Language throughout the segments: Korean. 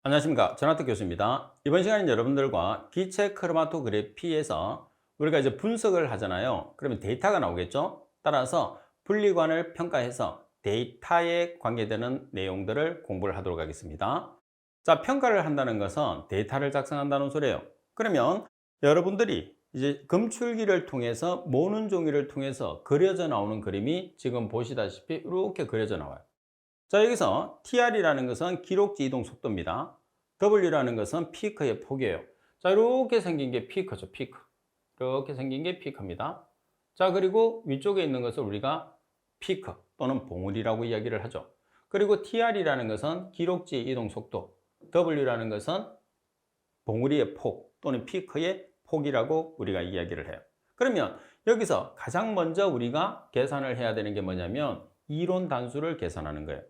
안녕하십니까. 전하특 교수입니다. 이번 시간에 여러분들과 기체 크로마토그래피에서 우리가 이제 분석을 하잖아요. 그러면 데이터가 나오겠죠. 따라서 분리관을 평가해서 데이터에 관계되는 내용들을 공부를 하도록 하겠습니다. 자, 평가를 한다는 것은 데이터를 작성한다는 소리예요. 그러면 여러분들이 이제 검출기를 통해서 모는 종이를 통해서 그려져 나오는 그림이 지금 보시다시피 이렇게 그려져 나와요. 자, 여기서 TR이라는 것은 기록지 이동 속도입니다. W라는 것은 피크의 폭이에요. 자, 이렇게 생긴 게 피크죠, 피크. 이렇게 생긴 게 피크입니다. 자, 그리고 위쪽에 있는 것을 우리가 피크 또는 봉우리라고 이야기를 하죠. 그리고 TR이라는 것은 기록지 이동 속도, W라는 것은 봉우리의 폭 또는 피크의 폭이라고 우리가 이야기를 해요. 그러면 여기서 가장 먼저 우리가 계산을 해야 되는 게 뭐냐면 이론 단수를 계산하는 거예요.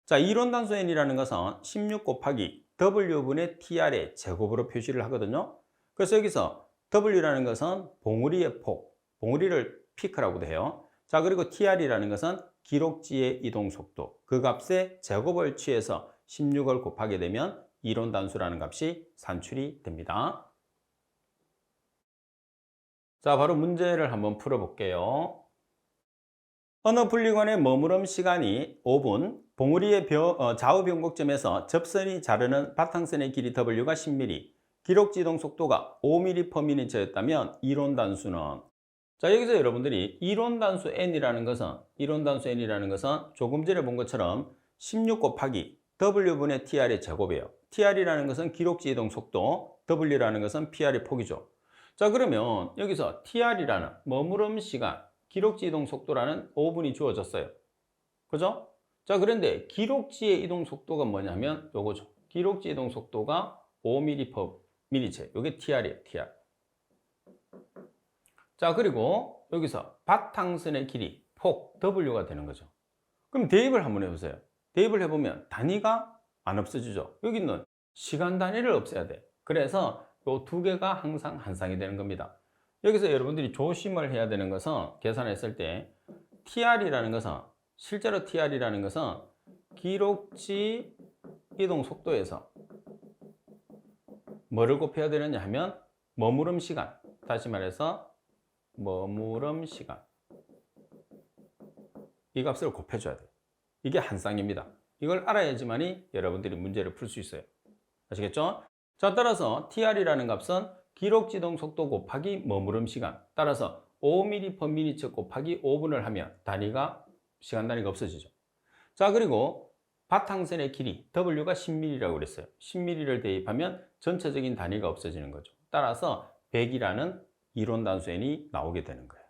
자, 이론 단수 n이라는 것은 16 곱하기 w분의 tr의 제곱으로 표시를 하거든요. 그래서 여기서 w라는 것은 봉우리의 폭, 봉우리를 피크라고도 해요. 자, 그리고 tr이라는 것은 기록지의 이동 속도, 그 값의 제곱을 취해서 16을 곱하게 되면 이론 단수라는 값이 산출이 됩니다. 자, 바로 문제를 한번 풀어볼게요. 어느 분리관의 머무름 시간이 5분, 봉우리의 좌우 변곡점에서 접선이 자르는 바탕선의 길이 W가 10mm, 기록지 이동 속도가 5mm/m였다면 이론 단수는, 자, 여기서 여러분들이 이론 단수 n이라는 것은 조금 전에 본 것처럼 16 곱하기 W분의 TR의 제곱이에요. TR이라는 것은 기록지 이동 속도, W라는 것은 PR의 폭이죠. 자, 그러면 여기서 TR이라는 머무름 시간, 기록지 이동 속도라는 5분이 주어졌어요. 그죠? 자, 그런데 기록지의 이동 속도가 뭐냐면 요거죠. 기록지 이동 속도가 5mm/m체. 요게 TR이에요, TR. 자, 그리고 여기서 바탕선의 길이, 폭, W가 되는 거죠. 그럼 대입을 한번 해보세요. 대입을 해보면 단위가 안 없어지죠. 여기 있는 시간 단위를 없애야 돼. 그래서 요 두 개가 항상 한 쌍이 되는 겁니다. 여기서 여러분들이 조심을 해야 되는 것은 계산했을 때 TR이라는 것은, 실제로 TR이라는 것은 기록지 이동 속도에서 뭐를 곱해야 되느냐 하면 머무름 시간, 다시 말해서 머무름 시간, 이 값을 곱해줘야 돼요. 이게 한 쌍입니다. 이걸 알아야지만이 여러분들이 문제를 풀 수 있어요. 아시겠죠? 자, 따라서 TR이라는 값은 기록지동 속도 곱하기 머무름 시간, 따라서 5mm/min 곱하기 5분을 하면 시간 단위가 없어지죠. 자, 그리고 바탕선의 길이 W가 10mm라고 그랬어요. 10mm를 대입하면 전체적인 단위가 없어지는 거죠. 따라서 100이라는 이론 단수 n이 나오게 되는 거예요.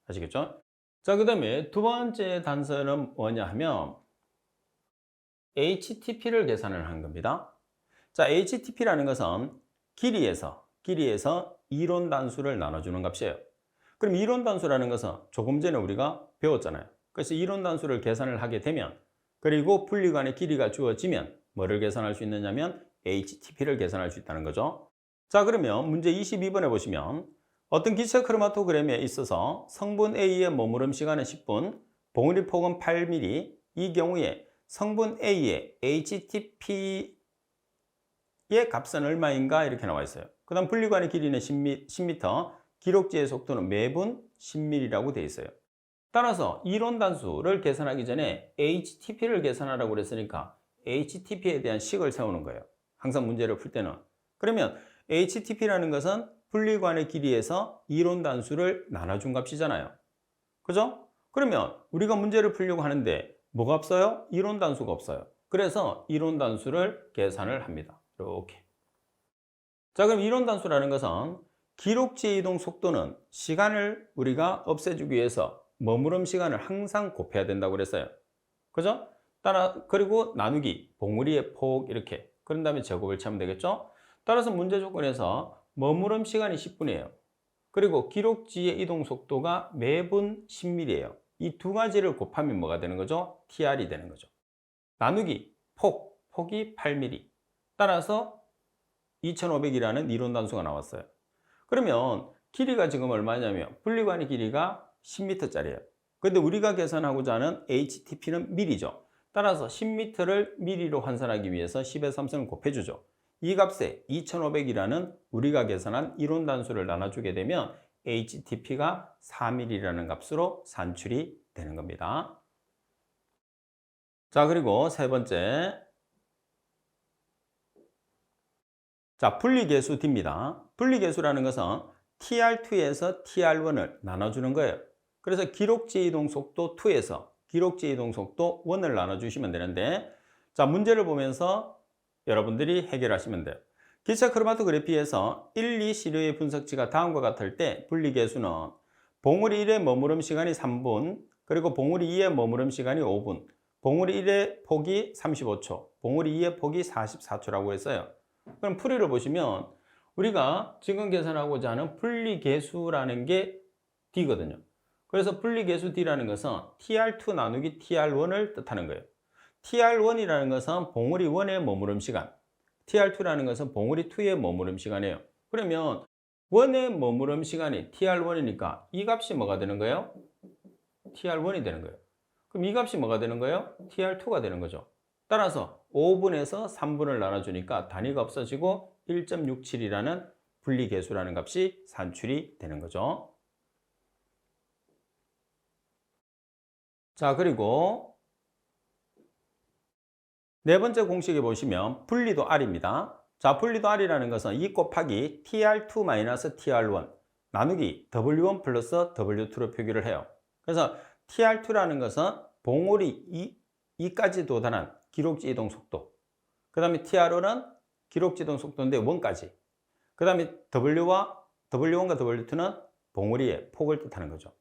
아시겠죠? 자, 그 다음에 두 번째 단서는 뭐냐 하면 HTP를 계산을 하는 겁니다. 자, HTP라는 것은 길이에서 이론 단수를 나눠주는 값이에요. 그럼 이론 단수라는 것은 조금 전에 우리가 배웠잖아요. 그래서 이론 단수를 계산을 하게 되면, 그리고 분리관의 길이가 주어지면 뭐를 계산할 수 있느냐면 HTP를 계산할 수 있다는 거죠. 자, 그러면 문제 22번에 보시면 어떤 기체 크로마토그램에 있어서 성분 A의 머무름 시간은 10분, 봉우리 폭은 8mm, 이 경우에 성분 A의 HTP의 값은 얼마인가 이렇게 나와 있어요. 그 다음 분리관의 길이는 10m, 기록지의 속도는 매분 10mm라고 되어 있어요. 따라서 이론 단수를 계산하기 전에 HTP를 계산하라고 그랬으니까 HTP에 대한 식을 세우는 거예요. 항상 문제를 풀 때는. 그러면 HTP라는 것은 분리관의 길이에서 이론 단수를 나눠준 값이잖아요. 그죠? 그러면 우리가 문제를 풀려고 하는데 뭐가 없어요? 이론 단수가 없어요. 그래서 이론 단수를 계산을 합니다. 이렇게. 자, 그럼 이론 단수라는 것은 기록지 이동 속도는 시간을 우리가 없애주기 위해서 머무름 시간을 항상 곱해야 된다고 그랬어요. 그죠? 그리고 나누기, 봉우리의 폭 이렇게. 그런 다음에 제곱을 치면 되겠죠? 따라서 문제 조건에서 머무름 시간이 10분이에요. 그리고 기록지의 이동 속도가 매분 10mm예요. 이 두 가지를 곱하면 뭐가 되는 거죠? TR이 되는 거죠. 나누기, 폭이 8mm. 따라서 2500이라는 이론 단수가 나왔어요. 그러면 길이가 지금 얼마냐면 분리관의 길이가 10m짜리예요. 근데 우리가 계산하고자 하는 HTP는 mm죠. 따라서 10m를 미리로 환산하기 위해서 10의 3승을 곱해주죠. 이 값에 2500이라는 우리가 계산한 이론 단수를 나눠주게 되면 HTP가 4mm라는 값으로 산출이 되는 겁니다. 자, 그리고 세 번째. 자, 분리계수 D입니다. 분리계수라는 것은 TR2에서 TR1을 나눠주는 거예요. 그래서 기록지 이동 속도 2에서 기록지 이동 속도 1을 나눠주시면 되는데, 자, 문제를 보면서 여러분들이 해결하시면 돼요. 기차 크로마토그래피에서 1, 2 시료의 분석치가 다음과 같을 때 분리계수는 봉우리 1의 머무름 시간이 3분, 그리고 봉우리 2의 머무름 시간이 5분, 봉우리 1의 폭이 35초, 봉우리 2의 폭이 44초라고 했어요. 그럼 풀이를 보시면 우리가 지금 계산하고자 하는 분리계수라는 게 D거든요. 그래서 분리계수 D라는 것은 TR2 나누기 TR1을 뜻하는 거예요. TR1이라는 것은 봉우리 1의 머무름 시간, TR2라는 것은 봉우리 2의 머무름 시간이에요. 그러면 1의 머무름 시간이 TR1이니까 이 값이 뭐가 되는 거예요? TR1이 되는 거예요. 그럼 이 값이 뭐가 되는 거예요? TR2가 되는 거죠. 따라서 5분에서 3분을 나눠주니까 단위가 없어지고 1.67이라는 분리계수라는 값이 산출이 되는 거죠. 자, 그리고 네 번째 공식에 보시면 분리도 R입니다. 자, 분리도 R이라는 것은 2 곱하기 TR2-TR1 나누기 W1 플러스 W2로 표기를 해요. 그래서 TR2라는 것은 봉우리 2까지 도달한 기록지 이동 속도, 그 다음에 TR1은 기록지 이동 속도인데 1까지, 그 다음에 W1과 W2는 봉우리의 폭을 뜻하는 거죠.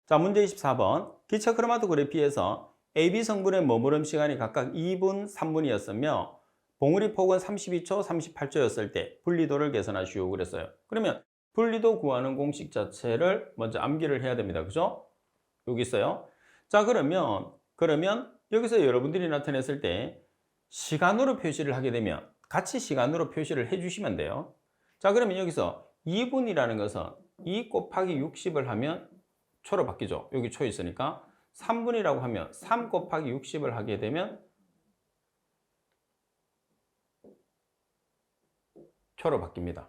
자, 문제 24번. 기차 크로마토그래피에서 AB 성분의 머무름 시간이 각각 2분, 3분이었으며 봉우리 폭은 32초, 38초였을 때 분리도를 계산하시오 그랬어요. 그러면 분리도 구하는 공식 자체를 먼저 암기를 해야 됩니다. 그죠? 여기 있어요. 자, 그러면 여기서 여러분들이 나타냈을 때 시간으로 표시를 하게 되면 같이 시간으로 표시를 해주시면 돼요. 자, 그러면 여기서 2분이라는 것은 2 곱하기 60을 하면 초로 바뀌죠. 여기 초 있으니까 3분이라고 하면 3 곱하기 60을 하게 되면 초로 바뀝니다.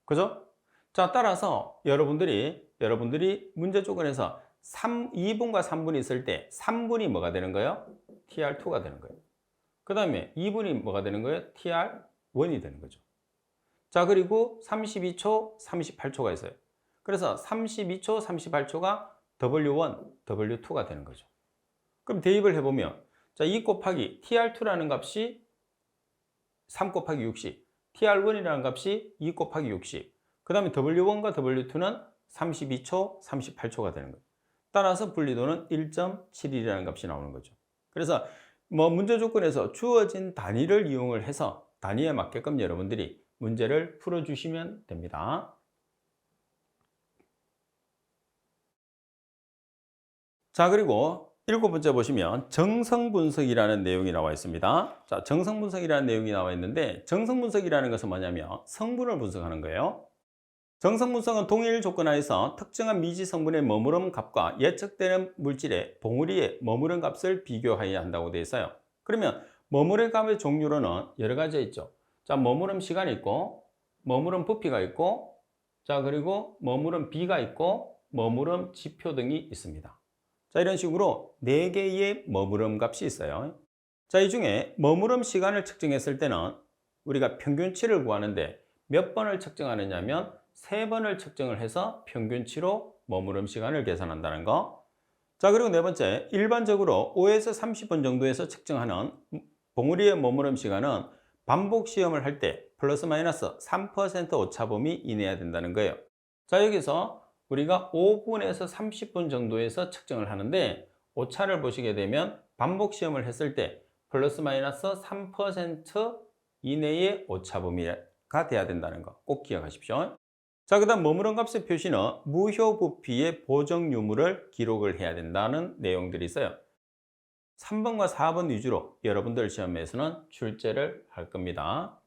그죠? 자, 따라서 여러분들이 문제 조건에서 2분과 3분이 있을 때 3분이 뭐가 되는 거예요? TR2가 되는 거예요. 그 다음에 2분이 뭐가 되는 거예요? TR1이 되는 거죠. 자, 그리고 32초, 38초가 있어요. 그래서 32초, 38초가 W1, W2가 되는 거죠. 그럼 대입을 해보면, 자, 2 곱하기 TR2라는 값이 3 곱하기 60, TR1이라는 값이 2 곱하기 60, 그 다음에 W1과 W2는 32초, 38초가 되는 거예요. 따라서 분리도는 1.71이라는 값이 나오는 거죠. 그래서 문제 조건에서 주어진 단위를 이용을 해서 단위에 맞게끔 여러분들이 문제를 풀어주시면 됩니다. 자, 그리고 7번째 보시면 정성분석이라는 내용이 나와 있습니다. 자, 정성분석이라는 내용이 나와 있는데 정성분석이라는 것은 뭐냐면 성분을 분석하는 거예요. 정성분석은 동일 조건 하에서 특정한 미지 성분의 머무름 값과 예측되는 물질의 봉우리의 머무름 값을 비교해야 한다고 되어 있어요. 그러면 머무름 값의 종류로는 여러 가지 있죠. 자, 머무름 시간이 있고 머무름 부피가 있고, 자, 그리고 머무름 비가 있고 머무름 지표 등이 있습니다. 자, 이런 식으로 4개의 머무름 값이 있어요. 자, 이 중에 머무름 시간을 측정했을 때는 우리가 평균치를 구하는데 몇 번을 측정하느냐 하면 3번을 측정을 해서 평균치로 머무름 시간을 계산한다는 거. 자, 그리고 네 번째, 일반적으로 5에서 30분 정도에서 측정하는 봉우리의 머무름 시간은 반복 시험을 할 때 플러스 마이너스 3% 오차범위 이내야 된다는 거예요. 자, 여기서 우리가 5분에서 30분 정도에서 측정을 하는데 오차를 보시게 되면 반복 시험을 했을 때 플러스 마이너스 3% 이내의 오차범위가 돼야 된다는 거 꼭 기억하십시오. 자, 그 다음 머무름 값의 표시는 무효 부피의 보정 유무를 기록을 해야 된다는 내용들이 있어요. 3번과 4번 위주로 여러분들 시험에서는 출제를 할 겁니다.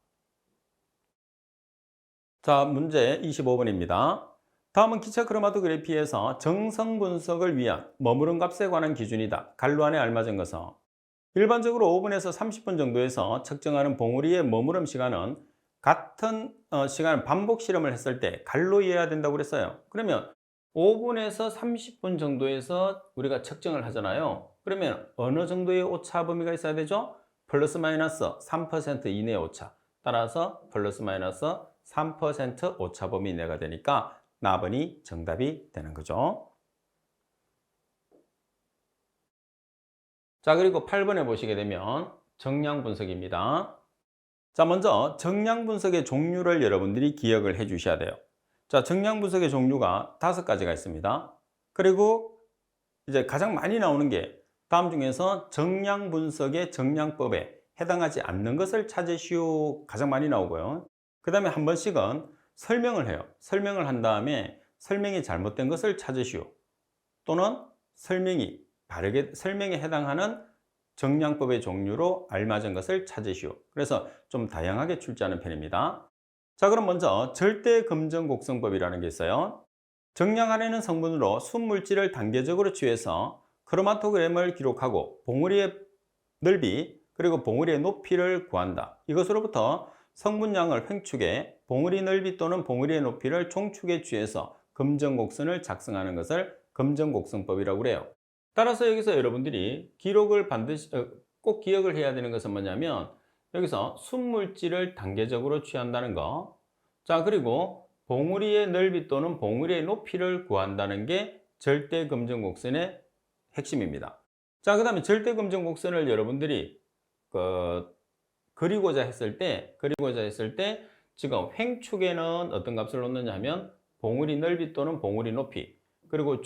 자, 문제 25번입니다. 다음은 기차 크로마토그래피에서 정성 분석을 위한 머무름 값에 관한 기준이다. 갈로 안에 알맞은 것은 일반적으로 5분에서 30분 정도에서 측정하는 봉우리의 머무름 시간은 같은 시간 반복 실험을 했을 때 갈로 이해해야 된다고 그랬어요. 그러면 5분에서 30분 정도에서 우리가 측정을 하잖아요. 그러면 어느 정도의 오차 범위가 있어야 되죠? 플러스 마이너스 3% 이내의 오차. 따라서 플러스 마이너스 3% 오차 범위 내가 되니까 나번이 정답이 되는 거죠. 자, 그리고 8번에 보시게 되면 정량 분석입니다. 자, 먼저 정량 분석의 종류를 여러분들이 기억을 해 주셔야 돼요. 자, 정량 분석의 종류가 5가지가 있습니다. 그리고 이제 가장 많이 나오는 게 다음 중에서 정량 분석의 정량법에 해당하지 않는 것을 찾으시오 가장 많이 나오고요. 그 다음에 한 번씩은 설명을 해요. 설명을 한 다음에 설명이 잘못된 것을 찾으시오. 또는 설명에 해당하는 정량법의 종류로 알맞은 것을 찾으시오. 그래서 좀 다양하게 출제하는 편입니다. 자, 그럼 먼저 절대 검정 곡성법이라는 게 있어요. 정량하려는 성분으로 순물질을 단계적으로 취해서 크로마토그램을 기록하고 봉우리의 넓이 그리고 봉우리의 높이를 구한다. 이것으로부터 성분량을 횡축해 봉우리 넓이 또는 봉우리의 높이를 총축에 취해서 검정곡선을 작성하는 것을 검정곡선법이라고 그래요. 따라서 여기서 여러분들이 기록을 반드시 꼭 기억을 해야 되는 것은 뭐냐면 여기서 순물질을 단계적으로 취한다는 거. 자, 그리고 봉우리의 넓이 또는 봉우리의 높이를 구한다는 게 절대 검정곡선의 핵심입니다. 자, 그 다음에 절대 검정곡선을 여러분들이 그리고자 했을 때 지금 횡축에는 어떤 값을 놓느냐 하면 봉우리 넓이 또는 봉우리 높이 그리고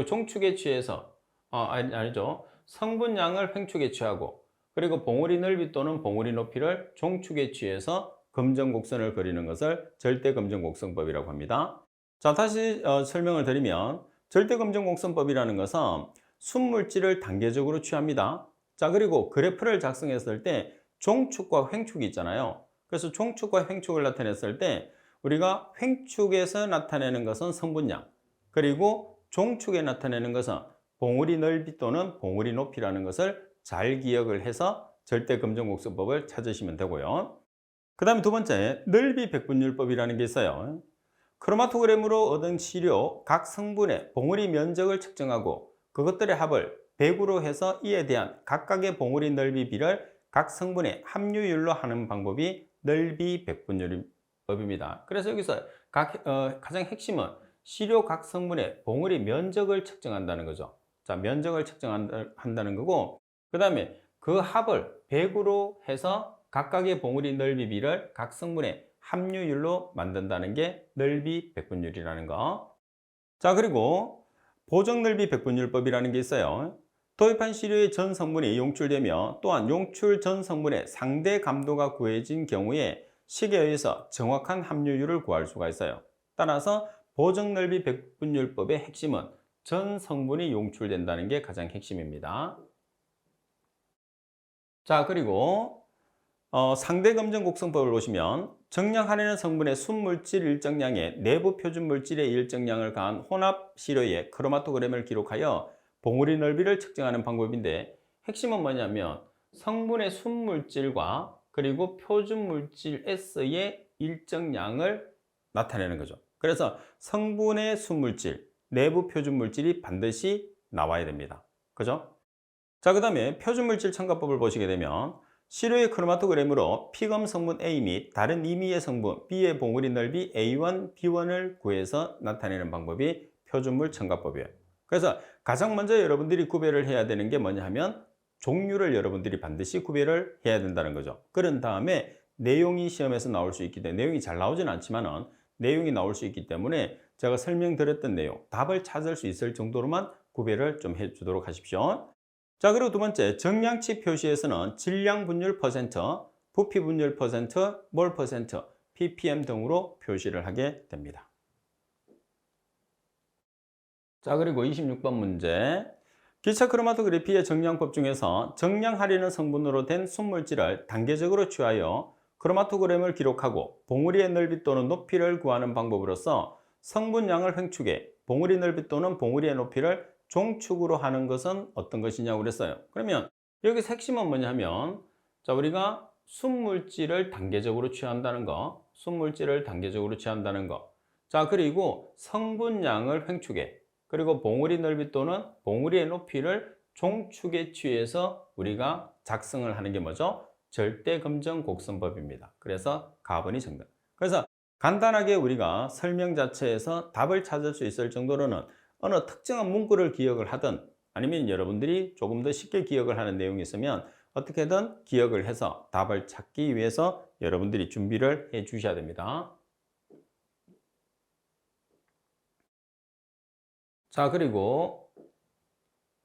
총축에 취해서 아니죠. 성분량을 횡축에 취하고 그리고 봉우리 넓이 또는 봉우리 높이를 종축에 취해서 검정곡선을 그리는 것을 절대검정곡선법이라고 합니다. 자, 다시 설명을 드리면 절대검정곡선법이라는 것은 순물질을 단계적으로 취합니다. 자, 그리고 그래프를 작성했을 때 종축과 횡축이 있잖아요. 그래서 종축과 횡축을 나타냈을 때 우리가 횡축에서 나타내는 것은 성분량, 그리고 종축에 나타내는 것은 봉우리 넓이 또는 봉우리 높이라는 것을 잘 기억을 해서 절대검정곡선법을 찾으시면 되고요. 그 다음에 두 번째, 넓이 백분율법이라는 게 있어요. 크로마토그램으로 얻은 시료 각 성분의 봉우리 면적을 측정하고 그것들의 합을 100으로 해서 이에 대한 각각의 봉우리 넓이 비를 각 성분의 함유율로 하는 방법이 넓이 백분율법입니다. 그래서 여기서 가장 핵심은 시료 각 성분의 봉우리 면적을 측정한다는 거죠. 자, 면적을 측정한다는 거고, 그 다음에 그 합을 100으로 해서 각각의 봉우리 넓이 비를 각 성분의 함유율로 만든다는 게 넓이 백분율이라는 거. 자, 그리고 보정 넓이 백분율법이라는 게 있어요. 도입한 시료의 전 성분이 용출되며 또한 용출 전 성분의 상대 감도가 구해진 경우에 식에 의해서 정확한 함유율을 구할 수가 있어요. 따라서 보정 넓이 백분율법의 핵심은 전 성분이 용출된다는 게 가장 핵심입니다. 자, 그리고 상대 검정 곡선법을 보시면 정량하려는 성분의 순물질 일정량에 내부 표준 물질의 일정량을 가한 혼합 시료의 크로마토그램을 기록하여 봉우리 넓이를 측정하는 방법인데 핵심은 뭐냐면 성분의 순물질과 그리고 표준 물질 S의 일정량을 나타내는 거죠. 그래서 성분의 순물질, 내부 표준 물질이 반드시 나와야 됩니다. 그죠? 자, 그 다음에 표준 물질 첨가법을 보시게 되면 시료의 크로마토그램으로 피검 성분 A 및 다른 임의의 성분 B의 봉우리 넓이 A1, B1을 구해서 나타내는 방법이 표준물 첨가법이에요. 그래서 가장 먼저 여러분들이 구별을 해야 되는 게 뭐냐 하면 종류를 여러분들이 반드시 구별을 해야 된다는 거죠. 그런 다음에 내용이 시험에서 나올 수 있기 때문에 내용이 잘 나오지는 않지만은 내용이 나올 수 있기 때문에 제가 설명드렸던 내용, 답을 찾을 수 있을 정도로만 구별을 좀 해주도록 하십시오. 자, 그리고 두 번째, 정량치 표시에서는 질량 분율 퍼센트, 부피 분율 퍼센트, 몰 퍼센트, ppm 등으로 표시를 하게 됩니다. 자, 그리고 26번 문제. 기차 크로마토그래피의 정량법 중에서 정량하려는 성분으로 된 순물질을 단계적으로 취하여 크로마토그램을 기록하고 봉우리의 넓이 또는 높이를 구하는 방법으로서 성분량을 횡축해 봉우리 넓이 또는 봉우리의 높이를 종축으로 하는 것은 어떤 것이냐고 그랬어요. 그러면 여기서 핵심은 뭐냐 하면 자, 우리가 순물질을 단계적으로 취한다는 거, 순물질을 단계적으로 취한다는 거. 자, 그리고 성분량을 횡축해. 그리고 봉우리 넓이 또는 봉우리의 높이를 종축에 취해서 우리가 작성을 하는 게 뭐죠? 절대검정곡선법입니다. 그래서 가번이 정답. 그래서 간단하게 우리가 설명 자체에서 답을 찾을 수 있을 정도로는 어느 특정한 문구를 기억을 하든 아니면 여러분들이 조금 더 쉽게 기억을 하는 내용이 있으면 어떻게든 기억을 해서 답을 찾기 위해서 여러분들이 준비를 해 주셔야 됩니다. 자, 그리고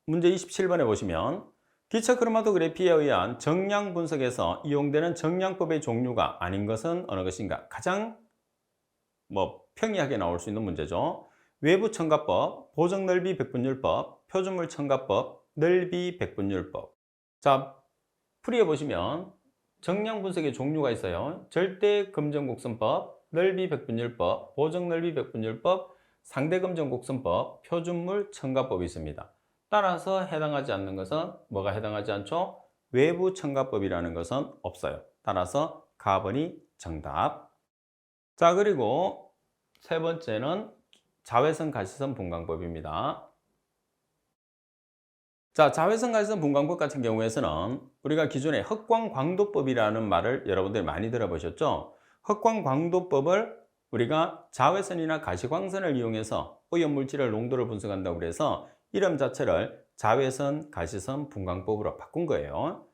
문제 27번에 보시면 기체 크로마토그래피에 의한 정량 분석에서 이용되는 정량법의 종류가 아닌 것은 어느 것인가? 가장 평이하게 나올 수 있는 문제죠. 외부 첨가법, 보정 넓이 백분율법, 표준물 첨가법, 넓이 백분율법. 자, 풀이해 보시면 정량 분석의 종류가 있어요. 절대 검정 곡선법, 넓이 백분율법, 보정 넓이 백분율법, 상대 검정 곡선법, 표준물 첨가법이 있습니다. 따라서 해당하지 않는 것은 뭐가 해당하지 않죠? 외부 첨가법이라는 것은 없어요. 따라서 가번이 정답. 자, 그리고 세 번째는 자외선 가시선 분광법입니다. 자, 자외선 가시선 분광법 같은 경우에서는 우리가 기존에 흑광광도법이라는 말을 여러분들이 많이 들어보셨죠? 흑광광도법을 우리가 자외선이나 가시광선을 이용해서 오염물질의 농도를 분석한다고 그래서 이름 자체를 자외선 가시선 분광법으로 바꾼 거예요.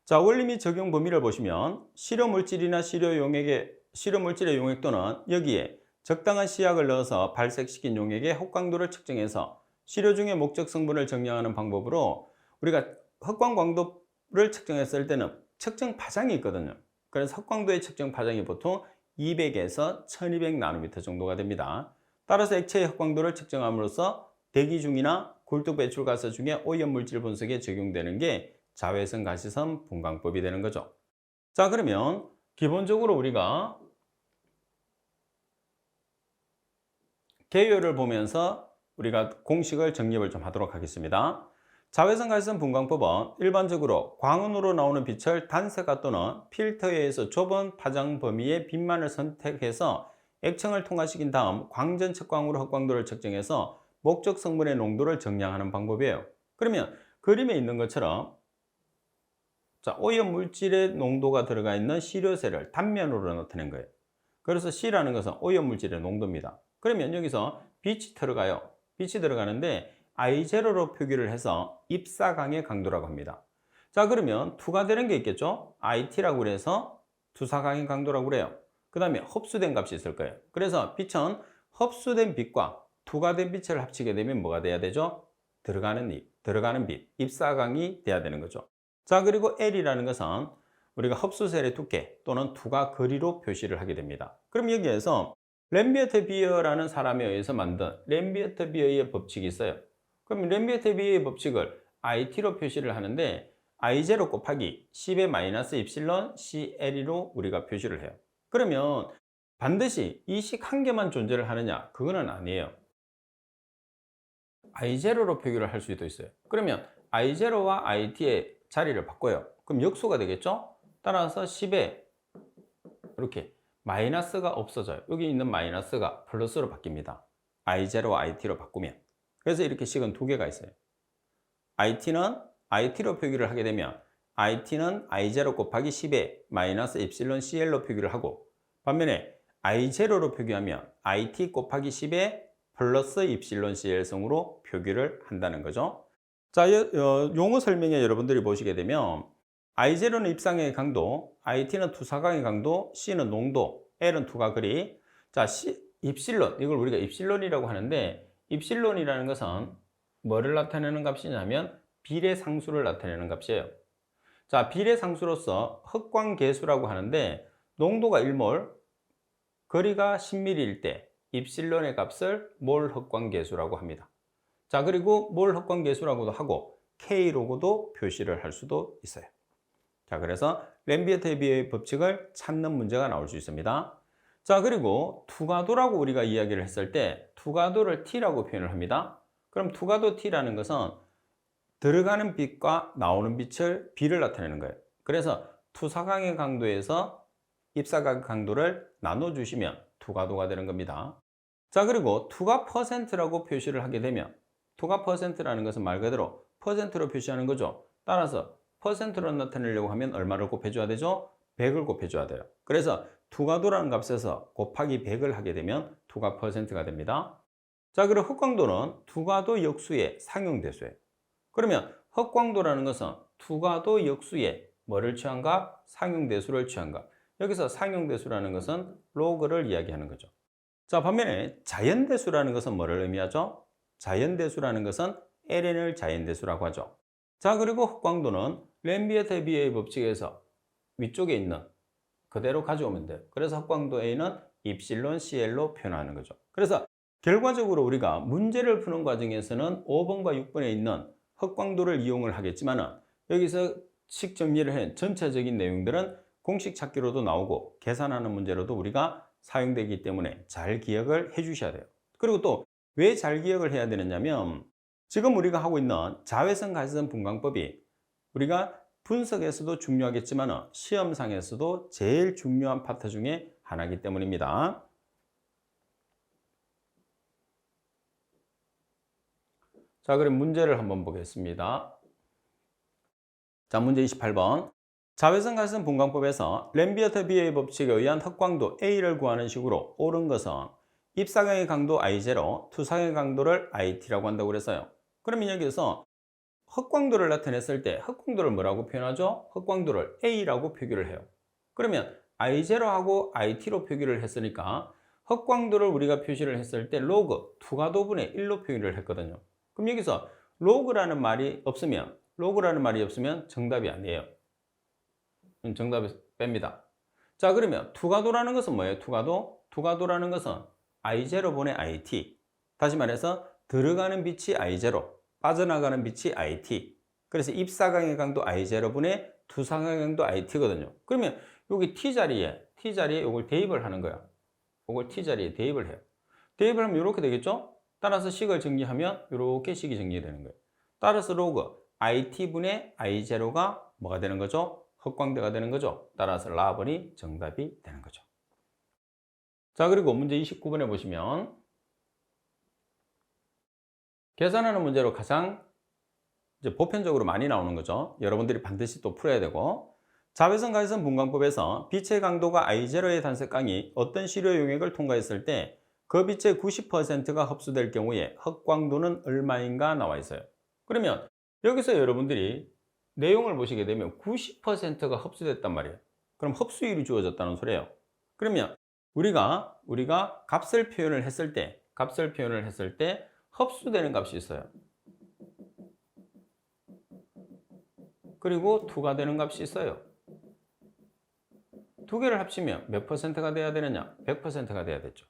자, 원리 및 적용 범위를 보시면 실효물질이나 실효물질의 용액 또는 여기에 적당한 시약을 넣어서 발색시킨 용액의 흑광도를 측정해서 시료 중의 목적 성분을 정량하는 방법으로 우리가 흑광광도를 측정했을 때는 측정 파장이 있거든요. 그래서 흑광도의 측정 파장이 보통 200에서 1200 나노미터 정도가 됩니다. 따라서 액체의 흑광도를 측정함으로써 대기 중이나 굴뚝 배출가스 중에 오염물질 분석에 적용되는 게 자외선 가시선 분광법이 되는 거죠. 자, 그러면 기본적으로 우리가 개요를 보면서 우리가 공식을 정립을 좀 하도록 하겠습니다. 자외선 가시선 분광법은 일반적으로 광원으로 나오는 빛을 단색화 또는 필터에 의해서 좁은 파장 범위의 빛만을 선택해서 액청을 통과시킨 다음 광전 측광으로 흑광도를 측정해서 목적 성분의 농도를 정량하는 방법이에요. 그러면 그림에 있는 것처럼 자, 오염 물질의 농도가 들어가 있는 시료세를 단면으로 나타낸 거예요. 그래서 C라는 것은 오염 물질의 농도입니다. 그러면 여기서 빛이 들어가요. 빛이 들어가는데 I0로 표기를 해서 입사강의 강도라고 합니다. 자, 그러면 투과되는 게 있겠죠? IT라고 그래서 투사강의 강도라고 그래요. 그 다음에 흡수된 값이 있을 거예요. 그래서 빛은 흡수된 빛과 투과된 빛을 합치게 되면 뭐가 돼야 되죠? 들어가는 빛, 입사강이 돼야 되는 거죠. 자, 그리고 L이라는 것은 우리가 흡수셀의 두께 또는 투과 거리로 표시를 하게 됩니다. 그럼 여기에서 램비어트 비어라는 사람에 의해서 만든 램비어트 비어의 법칙이 있어요. 그럼 램비어트 비어의 법칙을 IT로 표시를 하는데 I0 곱하기 10의 마이너스 입실론 CL로 우리가 표시를 해요. 그러면 반드시 이 식 한 개만 존재를 하느냐? 그거는 아니에요. I0로 표기를 할 수도 있어요. 그러면 I0와 IT의 자리를 바꿔요. 그럼 역수가 되겠죠? 따라서 10에 이렇게 마이너스가 없어져요. 여기 있는 마이너스가 플러스로 바뀝니다. I0와 IT로 바꾸면. 그래서 이렇게 식은 두 개가 있어요. IT는 IT로 표기를 하게 되면 IT는 I0 곱하기 10에 마이너스 입실론 CL로 표기를 하고 반면에 I0로 표기하면 IT 곱하기 10에 플러스 입실론 CL 성으로 표기를 한다는 거죠. 자, 용어 설명에 여러분들이 보시게 되면 I0는 입상의 강도, IT는 투사강의 강도, C는 농도, L은 투과 거리. 자, 입실론, 이걸 우리가 입실론이라고 하는데 입실론이라는 것은 뭐를 나타내는 값이냐면 비례상수를 나타내는 값이에요. 자, 비례상수로서 흑광계수라고 하는데 농도가 1몰, 거리가 10mm일 때 입실론의 값을 몰 흑광계수라고 합니다. 자, 그리고 몰 흑광계수라고도 하고 K로고도 표시를 할 수도 있어요. 자, 그래서 램비어트에 비의 법칙을 찾는 문제가 나올 수 있습니다. 자, 그리고 투과도라고 우리가 이야기를 했을 때 투과도를 T라고 표현을 합니다. 그럼 투과도 T라는 것은 들어가는 빛과 나오는 빛을 비를 나타내는 거예요. 그래서 투사각의 강도에서 입사각 강도를 나눠주시면 투과도가 되는 겁니다. 자, 그리고 투과 퍼센트라고 표시를 하게 되면 투과 퍼센트라는 것은 말 그대로 퍼센트로 표시하는 거죠. 따라서 퍼센트로 나타내려고 하면 얼마를 곱해줘야 되죠? 100을 곱해줘야 돼요. 그래서 투과도라는 값에서 곱하기 100을 하게 되면 투과 퍼센트가 됩니다. 자, 그리고 흑광도는 투과도 역수의 상용대수예요. 그러면 흑광도라는 것은 투과도 역수의 뭐를 취한 값? 상용대수를 취한 값. 여기서 상용대수라는 것은 로그를 이야기하는 거죠. 자, 반면에 자연대수라는 것은 뭐를 의미하죠? 자연대수라는 것은 ln을 자연대수라고 하죠. 자, 그리고 흑광도는 램비에트-비에의 법칙에서 위쪽에 있는 그대로 가져오면 돼요. 그래서 흑광도 A는 입실론 CL로 표현하는 거죠. 그래서 결과적으로 우리가 문제를 푸는 과정에서는 5번과 6번에 있는 흑광도를 이용을 하겠지만 여기서 식 정리를 한 전체적인 내용들은 공식 찾기로도 나오고 계산하는 문제로도 우리가 사용되기 때문에 잘 기억을 해 주셔야 돼요. 그리고 또 왜 잘 기억을 해야 되느냐면 지금 우리가 하고 있는 자외선 가시선 분광법이 우리가 분석에서도 중요하겠지만 시험상에서도 제일 중요한 파트 중에 하나이기 때문입니다. 자, 그럼 문제를 한번 보겠습니다. 자, 문제 28번. 자외선 가시선 분광법에서 램비어트-비에의 법칙에 의한 흑광도 A를 구하는 식으로 옳은 것은 입사각의 강도 I0, 투사각의 강도를 IT라고 한다고 그랬어요. 그러면 여기서 흑광도를 나타냈을 때 흑광도를 뭐라고 표현하죠? 흑광도를 A라고 표기를 해요. 그러면 I0하고 IT로 표기를 했으니까 흑광도를 우리가 표시를 했을 때 로그 투과도분의 1로 표기를 했거든요. 그럼 여기서 로그라는 말이 없으면 정답이 아니에요. 정답을 뺍니다. 자, 그러면 투과도라는 것은 뭐예요? 투과도라는 것은 I0분의 IT. 다시 말해서 들어가는 빛이 I0, 빠져나가는 빛이 IT. 그래서 입사각의 강도 I0분의 투사각의 강도 IT거든요. 그러면 여기 T자리에 이걸 대입을 하는 거야. 이걸 T자리에 대입을 해요. 대입을 하면 이렇게 되겠죠? 따라서 식을 정리하면 이렇게 식이 정리되는 거예요. 따라서 로그 IT분의 I0가 뭐가 되는 거죠? 흑광대가 되는 거죠. 따라서 라번이 정답이 되는 거죠. 자, 그리고 문제 29번에 보시면 계산하는 문제로 가장 이제 보편적으로 많이 나오는 거죠. 여러분들이 반드시 또 풀어야 되고, 자외선 가시선 분광법에서 빛의 강도가 I0의 단색광이 어떤 시료 용액을 통과했을 때 그 빛의 90%가 흡수될 경우에 흑광도는 얼마인가 나와 있어요. 그러면 여기서 여러분들이 내용을 보시게 되면 90%가 흡수됐단 말이에요. 그럼 흡수율이 주어졌다는 소리예요. 그러면 우리가 값을 표현을 했을 때 흡수되는 값이 있어요. 그리고 투과되는 값이 있어요. 두 개를 합치면 몇 퍼센트가 돼야 되느냐? 100%가 돼야 되죠.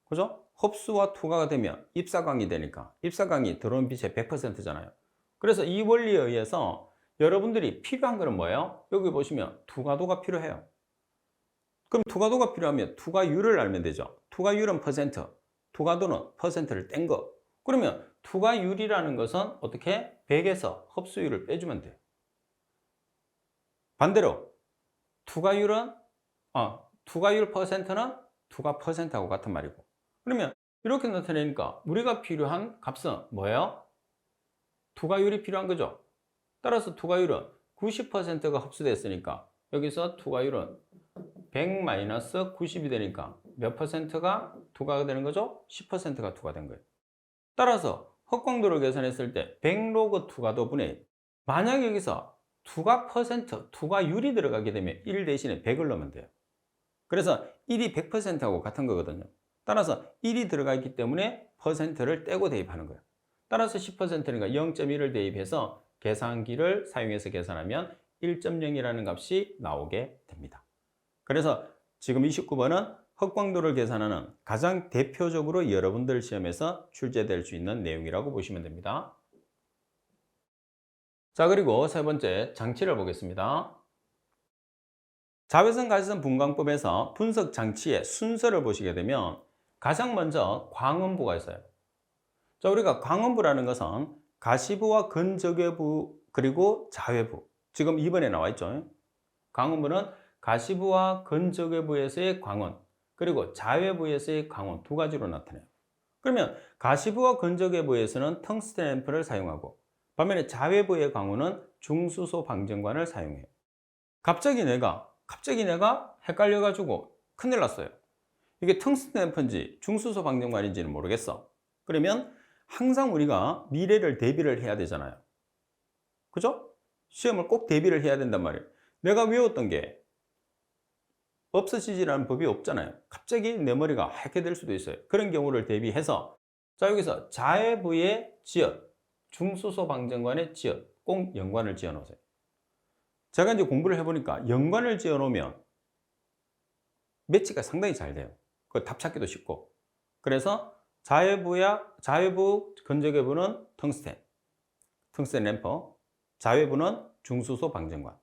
그죠? 흡수와 투과가 되면 입사광이 되니까 입사광이 들어온 빛의 100%잖아요. 그래서 이 원리에 의해서 여러분들이 필요한 거는 뭐예요? 여기 보시면 투과도가 필요해요. 그럼 투과도가 필요하면 투과율을 알면 되죠. 투과율은 퍼센트, 투과도는 퍼센트를 뗀 거. 그러면 투과율이라는 것은 어떻게? 100에서 흡수율을 빼주면 돼요. 반대로 투과율 퍼센트는 투과 퍼센트하고 같은 말이고. 그러면 이렇게 나타내니까 우리가 필요한 값은 뭐예요? 투과율이 필요한 거죠. 따라서 투과율은 90%가 흡수됐으니까 여기서 투과율은 100-90이 되니까 몇 퍼센트가 투과가 되는 거죠? 10%가 투과된 거예요. 따라서 흑광도를 계산했을 때 100로그 투과도분의 만약 여기서 투과 퍼센트, 투과율이 들어가게 되면 1 대신에 100을 넣으면 돼요. 그래서 1이 100%하고 같은 거거든요. 따라서 1이 들어가 있기 때문에 퍼센트를 떼고 대입하는 거예요. 따라서 10%니까 0.1을 대입해서 계산기를 사용해서 계산하면 1.0이라는 값이 나오게 됩니다. 그래서 지금 29번은 흑광도를 계산하는 가장 대표적으로 여러분들 시험에서 출제될 수 있는 내용이라고 보시면 됩니다. 자, 그리고 세 번째 장치를 보겠습니다. 자외선 가시선 분광법에서 분석 장치의 순서를 보시게 되면 가장 먼저 광음부가 있어요. 자, 우리가 광원부라는 것은 가시부와 근적외부 그리고 자외부. 지금 2번에 나와 있죠. 광원부는 가시부와 근적외부에서의 광원, 그리고 자외부에서의 광원 두 가지로 나타나요. 그러면 가시부와 근적외부에서는 텅스텐 앰플을 사용하고, 반면에 자외부의 광원은 중수소 방전관을 사용해요. 갑자기 내가 헷갈려가지고 큰일 났어요. 이게 텅스텐 앰플인지 중수소 방전관인지는 모르겠어. 그러면 항상 우리가 미래를 대비를 해야 되잖아요. 그죠? 시험을 꼭 대비를 해야 된단 말이에요. 내가 외웠던 게 없어지지라는 법이 없잖아요. 갑자기 내 머리가 하얗게 될 수도 있어요. 그런 경우를 대비해서, 자, 여기서 자외부의 지연, 중수소 방전관의 지연, 꼭 연관을 지어 놓으세요. 제가 이제 공부를 해보니까 연관을 지어 놓으면 매치가 상당히 잘 돼요. 그 답 찾기도 쉽고. 그래서 자외부 근적외부는 텅스텐 램퍼, 자외부는 중수소 방전관.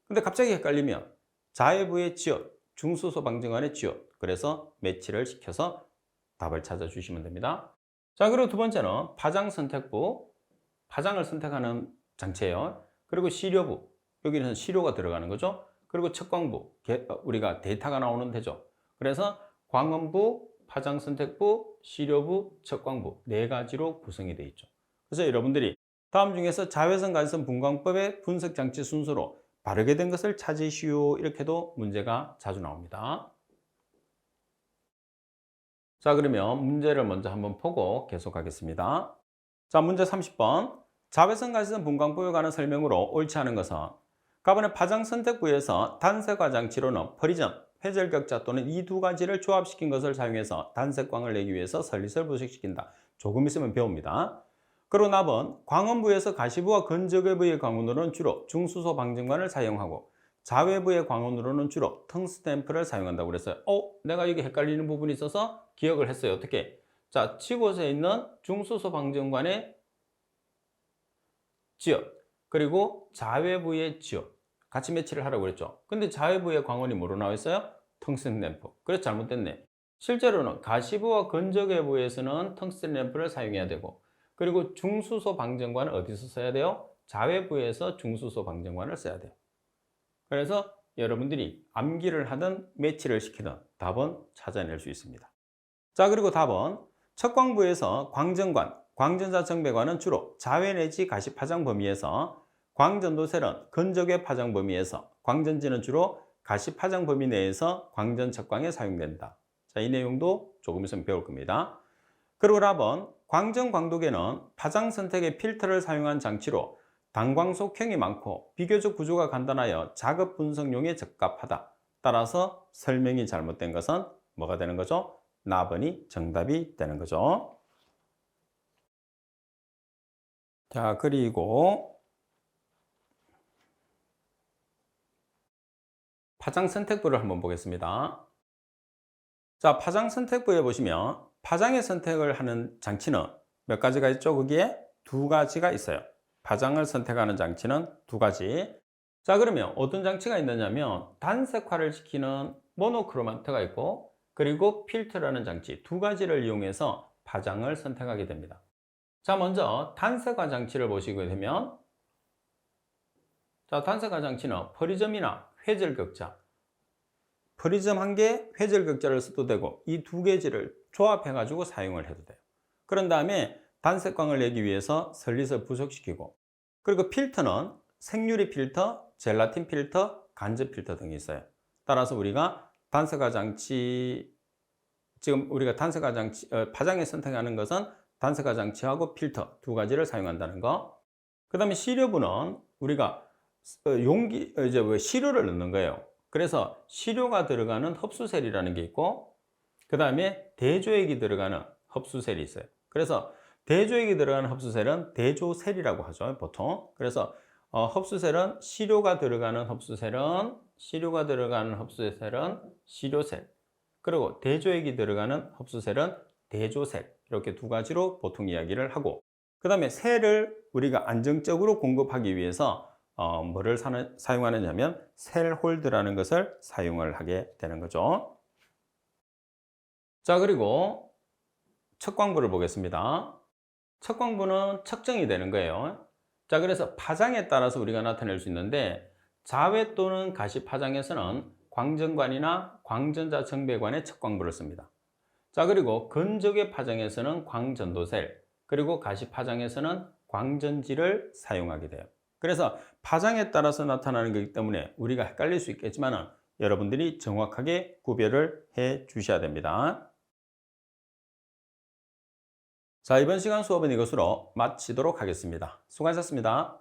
근데 갑자기 헷갈리면 자외부의 지연, 중수소 방전관의 지연. 그래서 매치를 시켜서 답을 찾아주시면 됩니다. 자, 그리고 두 번째는 파장 선택부. 파장을 선택하는 장치예요. 그리고 시료부. 여기는 시료가 들어가는 거죠. 그리고 척광부. 우리가 데이터가 나오는 데죠. 그래서 광원부, 파장 선택부, 시료부, 척광부 네 가지로 구성이 되어 있죠. 그래서 여러분들이 다음 중에서 자외선 가시선 분광법의 분석 장치 순서로 바르게 된 것을 찾으시오. 이렇게도 문제가 자주 나옵니다. 자, 그러면 문제를 먼저 한번 보고 계속하겠습니다. 자, 문제 30번. 자외선 가시선 분광법에 관한 설명으로 옳지 않은 것은 가번의 파장 선택부에서 단색화 장치로는 프리즘, 회절격자 또는 이 두 가지를 조합시킨 것을 사용해서 단색광을 내기 위해서 설릿을 부식시킨다. 조금 있으면 배웁니다. 그리고 답은 광원부에서 가시부와 근적외부의 광원으로는 주로 중수소 방전관을 사용하고 자외부의 광원으로는 주로 텅스텐 앰플을 사용한다고 그랬어요. 내가 여기 헷갈리는 부분이 있어서 기억을 했어요. 어떻게? 자, 치곳에 있는 중수소 방전관의 지역, 그리고 자외부의 지역 같이 매치를 하라고 그랬죠. 근데 자외부의 광원이 뭐로 나와 있어요? 텅스텐 램프. 그래서 잘못됐네. 실제로는 가시부와 근적외부에서는 텅스텐 램프를 사용해야 되고, 그리고 중수소 방전관은 어디서 써야 돼요? 자외부에서 중수소 방전관을 써야 돼요. 그래서 여러분들이 암기를 하든 매치를 시키든 답은 찾아낼 수 있습니다. 자, 그리고 답은 척광부에서 광전관, 광전자 정배관은 주로 자외 내지 가시 파장 범위에서, 광전도셀은 근적외 파장 범위에서, 광전지는 주로 가시 파장 범위 내에서 광전 척광에 사용된다. 자, 이 내용도 조금 있으면 배울 겁니다. 그리고 답은 광전 광도계는 파장 선택의 필터를 사용한 장치로 단광 속형이 많고 비교적 구조가 간단하여 작업 분석용에 적합하다. 따라서 설명이 잘못된 것은 뭐가 되는 거죠? 나번이 정답이 되는 거죠. 자, 그리고 파장 선택부를 한번 보겠습니다. 자, 파장 선택부에 보시면 파장의 선택을 하는 장치는 몇 가지가 있죠? 거기에 두 가지가 있어요. 파장을 선택하는 장치는 두 가지. 자, 그러면 어떤 장치가 있느냐면 단색화를 시키는 모노크로마트가 있고, 그리고 필터라는 장치 두 가지를 이용해서 파장을 선택하게 됩니다. 자, 먼저 단색화 장치를 보시게 되면, 자, 단색화 장치는 프리즘이나 회절격자, 프리즘 한 개, 회절격자를 써도 되고 이 두 개지를 조합해 가지고 사용을 해도 돼요. 그런 다음에 단색광을 내기 위해서 설릿을 부속시키고, 그리고 필터는 생유리 필터, 젤라틴 필터, 간접 필터 등이 있어요. 따라서 우리가 단색화 장치, 지금 우리가 단색화 장치, 파장에 선택하는 것은 단색화 장치하고 필터 두 가지를 사용한다는 거. 그 다음에 시료부는 우리가 용기, 이제 시료를 넣는 거예요. 그래서 시료가 들어가는 흡수셀이라는 게 있고, 그 다음에 대조액이 들어가는 흡수셀이 있어요. 그래서 대조액이 들어가는 흡수셀은 대조셀이라고 하죠, 보통. 그래서 흡수셀은 시료가 들어가는 흡수셀은 시료셀. 그리고 대조액이 들어가는 흡수셀은 대조셀. 이렇게 두 가지로 보통 이야기를 하고, 그 다음에 셀을 우리가 안정적으로 공급하기 위해서 뭐를 사용하느냐면 셀홀드라는 것을 사용을 하게 되는 거죠. 자, 그리고 척광부를 보겠습니다. 척광부는 측정이 되는 거예요. 자, 그래서 파장에 따라서 우리가 나타낼 수 있는데 자외 또는 가시 파장에서는 광전관이나 광전자 정배관의 척광부를 씁니다. 자, 그리고 건조계 파장에서는 광전도셀, 그리고 가시 파장에서는 광전지를 사용하게 돼요. 그래서 파장에 따라서 나타나는 거기 때문에 우리가 헷갈릴 수 있겠지만 여러분들이 정확하게 구별을 해 주셔야 됩니다. 자, 이번 시간 수업은 이것으로 마치도록 하겠습니다. 수고하셨습니다.